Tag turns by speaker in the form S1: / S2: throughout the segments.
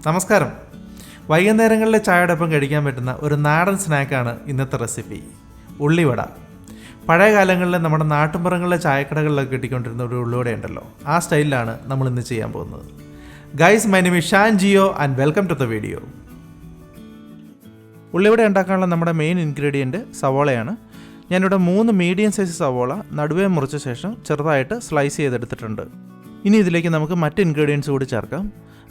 S1: നമസ്കാരം. വൈകുന്നേരങ്ങളിലെ ചായയോടൊപ്പം കഴിക്കാൻ പറ്റുന്ന ഒരു നാടൻ സ്നാക്കാണ് ഇന്നത്തെ റെസിപ്പി, ഉള്ളിവട. പഴയ കാലങ്ങളിൽ നമ്മുടെ നാട്ടുമ്പുറങ്ങളിലെ ചായക്കടകളിലൊക്കെ കിട്ടിക്കൊണ്ടിരുന്ന ഒരു ഉള്ളിവട ഉണ്ടല്ലോ, ആ സ്റ്റൈലിലാണ് നമ്മൾ ഇന്ന് ചെയ്യാൻ പോകുന്നത്. Guys, my name is Shan Geo and welcome to the video. ഉള്ളിവട ഉണ്ടാക്കാനുള്ള നമ്മുടെ മെയിൻ ഇൻഗ്രീഡിയൻറ്റ് സവോളയാണ്. ഞാനിവിടെ 3 മീഡിയം സൈസ് സവോള നടുവേ മുറിച്ച ശേഷം ചെറുതായിട്ട് സ്ലൈസ് ചെയ്തെടുത്തിട്ടുണ്ട്. ഇനി ഇതിലേക്ക് നമുക്ക് മറ്റ് ഇൻഗ്രീഡിയൻസ് കൂടി ചേർക്കാം.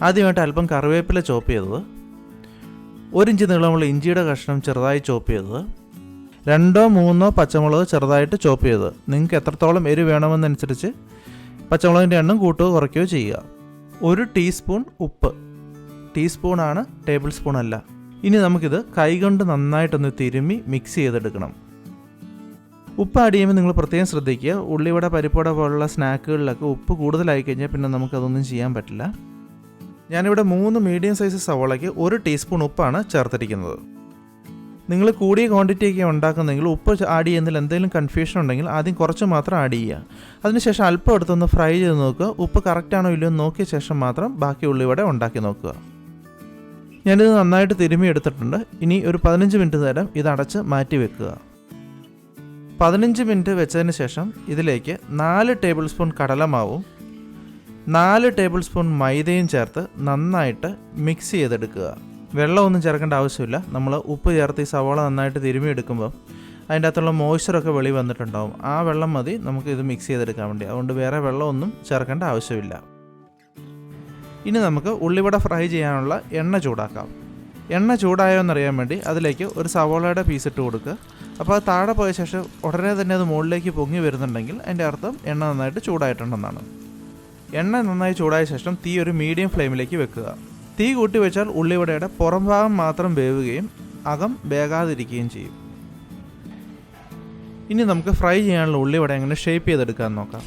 S1: ആദ്യമായിട്ട് അല്പം കറിവേപ്പില ചോപ്പ് ചെയ്തത്, 1 ഇഞ്ച് നീളമുള്ള ഇഞ്ചിയുടെ കഷ്ണം ചെറുതായി ചോപ്പ് ചെയ്തത്, 2-3 പച്ചമുളക് ചെറുതായിട്ട് ചോപ്പ് ചെയ്തത്. നിങ്ങൾക്ക് എത്രത്തോളം എരിവ് വേണമെന്നനുസരിച്ച് പച്ചമുളകിൻ്റെ എണ്ണം കൂട്ടുകയോ കുറയ്ക്കുകയോ ചെയ്യുക. 1 ടീസ്പൂൺ ഉപ്പ്, ടീസ്പൂണാണ്, ടേബിൾ സ്പൂൺ അല്ല. ഇനി നമുക്കിത് കൈകൊണ്ട് നന്നായിട്ടൊന്ന് തിരുമ്മി മിക്സ് ചെയ്തെടുക്കണം. ഉപ്പ് ആഡ് ചെയ്യുമ്പോൾ നിങ്ങൾ പ്രത്യേകം ശ്രദ്ധിക്കുക. ഉള്ളിവട, പരിപ്പുവട പോലുള്ള സ്നാക്കുകളിലൊക്കെ ഉപ്പ് കൂടുതലായി കഴിഞ്ഞാൽ പിന്നെ നമുക്കതൊന്നും ചെയ്യാൻ പറ്റില്ല. ഞാനിവിടെ 3 മീഡിയം സൈസ് സവോളയ്ക്ക് 1 ടീസ്പൂൺ ഉപ്പാണ് ചേർത്തിരിക്കുന്നത്. നിങ്ങൾ കൂടിയ ക്വാണ്ടിറ്റിയൊക്കെ ഉണ്ടാക്കുന്നെങ്കിൽ ഉപ്പ് ആഡ് ചെയ്യുന്നതിൽ എന്തെങ്കിലും കൺഫ്യൂഷൻ ഉണ്ടെങ്കിൽ ആദ്യം കുറച്ച് മാത്രം ആഡ് ചെയ്യുക. അതിനുശേഷം അല്പം എടുത്തൊന്ന് ഫ്രൈ ചെയ്ത് നോക്കുക. ഉപ്പ് കറക്റ്റാണോ ഇല്ലയോ എന്ന് നോക്കിയ ശേഷം മാത്രം ബാക്കി ഉള്ളിവട ഉണ്ടാക്കി നോക്കുക. ഞാനിത് നന്നായിട്ട് തിരുമ്മി എടുത്തിട്ടുണ്ട്. ഇനി ഒരു 15 മിനിറ്റ് നേരം ഇത് അടച്ച് മാറ്റി വെക്കുക. 15 മിനിറ്റ് വെച്ചതിന് ശേഷം ഇതിലേക്ക് 4 ടേബിൾ സ്പൂൺ കടലമാവും 4 ടേബിൾ സ്പൂൺ മൈദയും ചേർത്ത് നന്നായിട്ട് മിക്സ് ചെയ്തെടുക്കുക. വെള്ളമൊന്നും ചേർക്കേണ്ട ആവശ്യമില്ല. നമ്മൾ ഉപ്പ് ചേർത്ത് ഈ സവാള നന്നായിട്ട് തിരുമ്മി എടുക്കുമ്പോൾ അതിൻ്റെ അകത്തുള്ള മോയ്സ്ചറൊക്കെ വെളി വന്നിട്ടുണ്ടാവും. ആ വെള്ളം മതി നമുക്ക് ഇത് മിക്സ് ചെയ്തെടുക്കാൻ വേണ്ടി. അതുകൊണ്ട് വേറെ വെള്ളമൊന്നും ചേർക്കേണ്ട ആവശ്യമില്ല. ഇനി നമുക്ക് ഉള്ളിവട ഫ്രൈ ചെയ്യാനുള്ള എണ്ണ ചൂടാക്കാം. എണ്ണ ചൂടായോ എന്നറിയാൻ വേണ്ടി അതിലേക്ക് ഒരു സവോളയുടെ പീസ് ഇട്ട് കൊടുക്കുക. അപ്പോൾ അത് താഴെ പോയ ശേഷം ഉടനെ തന്നെ അത് മുകളിലേക്ക് പൊങ്ങി വരുന്നുണ്ടെങ്കിൽ അതിൻ്റെ അർത്ഥം എണ്ണ നന്നായിട്ട് ചൂടായിട്ടുണ്ടെന്നാണ്. എണ്ണ നന്നായി ചൂടായ ശേഷം തീ ഒരു മീഡിയം ഫ്ലെയിമിലേക്ക് വെക്കുക. തീ കൂട്ടി വെച്ചാൽ ഉള്ളിവടയുടെ പുറം ഭാഗം മാത്രം വേവുകയും അകം വേകാതിരിക്കുകയും ചെയ്യും. ഇനി നമുക്ക് ഫ്രൈ ചെയ്യാനുള്ള ഉള്ളിവട എങ്ങനെ ഷേപ്പ് ചെയ്തെടുക്കാൻ നോക്കാം.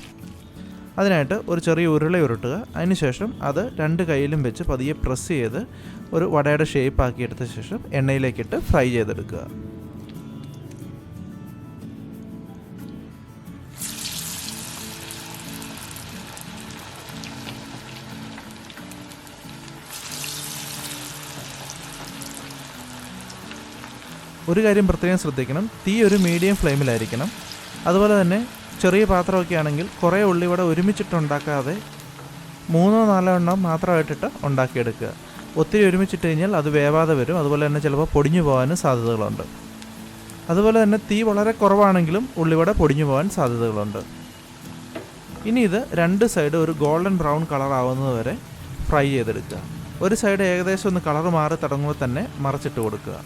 S1: അതിനായിട്ട് ഒരു ചെറിയ ഉരുള ഉരുട്ടുക. അതിനുശേഷം അത് 2 കൈയിലും വെച്ച് പതിയെ പ്രസ് ചെയ്ത് ഒരു വടയുടെ ഷേപ്പ് ആക്കിയെടുത്ത ശേഷം എണ്ണയിലേക്കിട്ട് ഫ്രൈ ചെയ്തെടുക്കുക. ഒരു കാര്യം പ്രത്യേകം ശ്രദ്ധിക്കണം, തീ ഒരു മീഡിയം ഫ്ലെയിമിലായിരിക്കണം. അതുപോലെ തന്നെ ചെറിയ പാത്രമൊക്കെ ആണെങ്കിൽ കുറേ ഉള്ളിവട ഒരുമിച്ചിട്ടുണ്ടാക്കാതെ 3-4 എണ്ണം മാത്രമായിട്ടിട്ട് ഉണ്ടാക്കിയെടുക്കുക. ഒത്തിരി ഒരുമിച്ചിട്ട് കഴിഞ്ഞാൽ അത് വേവാതെ വരും. അതുപോലെ തന്നെ ചിലപ്പോൾ പൊടിഞ്ഞു പോകാനും സാധ്യതകളുണ്ട്. അതുപോലെ തന്നെ തീ വളരെ കുറവാണെങ്കിലും ഉള്ളിവട പൊടിഞ്ഞു പോകാൻ സാധ്യതകളുണ്ട്. ഇനി ഇത് 2 സൈഡ് ഒരു ഗോൾഡൻ ബ്രൗൺ കളർ ആവുന്നത് വരെ ഫ്രൈ ചെയ്തെടുക്കുക. ഒരു സൈഡ് ഏകദേശം ഒന്ന് കളർ മാറി തുടങ്ങുമ്പോൾ തന്നെ മറച്ചിട്ട് കൊടുക്കുക.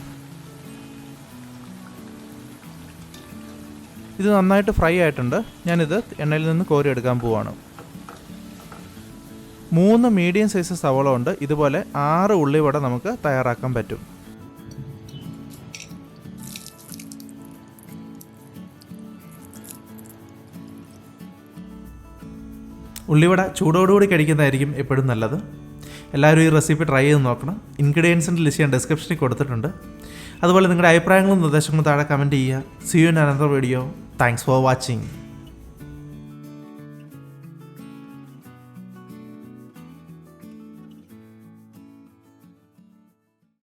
S1: ഇത് നന്നായിട്ട് ഫ്രൈ ആയിട്ടുണ്ട്. ഞാനിത് എണ്ണയിൽ നിന്ന് കോരിയെടുക്കാൻ പോവാണ്. 3 മീഡിയം സൈസ് സവോള കൊണ്ട് ഇതുപോലെ 6 ഉള്ളിവട നമുക്ക് തയ്യാറാക്കാൻ പറ്റും. ഉള്ളിവട ചൂടോടുകൂടി കഴിക്കുന്നതായിരിക്കും എപ്പോഴും നല്ലത്. എല്ലാവരും ഈ റെസിപ്പി ട്രൈ ചെയ്ത് നോക്കണം. ഇൻഗ്രീഡിയൻസിൻ്റെ ലിസ്റ്റ് ഞാൻ ഡിസ്ക്രിപ്ഷനിൽ കൊടുത്തിട്ടുണ്ട്. അതുപോലെ നിങ്ങളുടെ അഭിപ്രായങ്ങളും നിർദ്ദേശങ്ങളും താഴെ കമൻറ്റ് ചെയ്യുക. See you in another video. Thanks for watching.